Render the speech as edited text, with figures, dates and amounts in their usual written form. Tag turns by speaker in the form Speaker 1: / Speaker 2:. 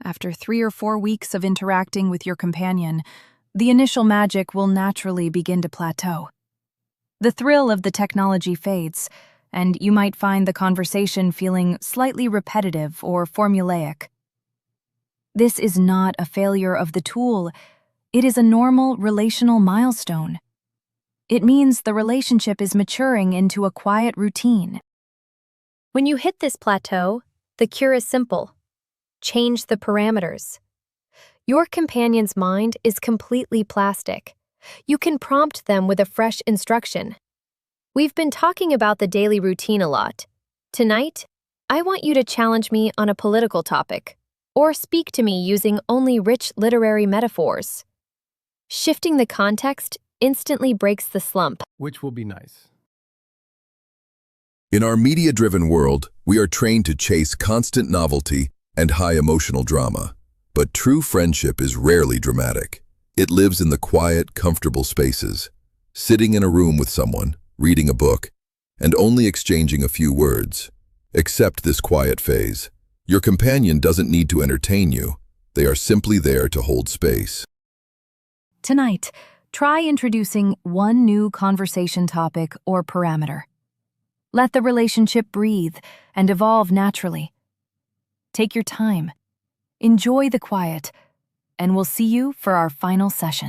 Speaker 1: After 3 or 4 weeks of interacting with your companion, the initial magic will naturally begin to plateau. The thrill of the technology fades, and you might find the conversation feeling slightly repetitive or formulaic. This is not a failure of the tool. It is a normal relational milestone. It means the relationship is maturing into a quiet routine.
Speaker 2: When you hit this plateau, the cure is simple. Change the parameters. Your companion's mind is completely plastic. You can prompt them with a fresh instruction. We've been talking about the daily routine a lot. Tonight, I want you to challenge me on a political topic, or speak to me using only rich literary metaphors. Shifting the context instantly breaks the slump.
Speaker 3: Which will be nice.
Speaker 4: In our media-driven world, we are trained to chase constant novelty and high emotional drama. But true friendship is rarely dramatic. It lives in the quiet, comfortable spaces. Sitting in a room with someone, reading a book, and only exchanging a few words. Accept this quiet phase. Your companion doesn't need to entertain you. They are simply there to hold space.
Speaker 1: Tonight, try introducing one new conversation topic or parameter. Let the relationship breathe and evolve naturally. Take your time. Enjoy the quiet, and we'll see you for our final session.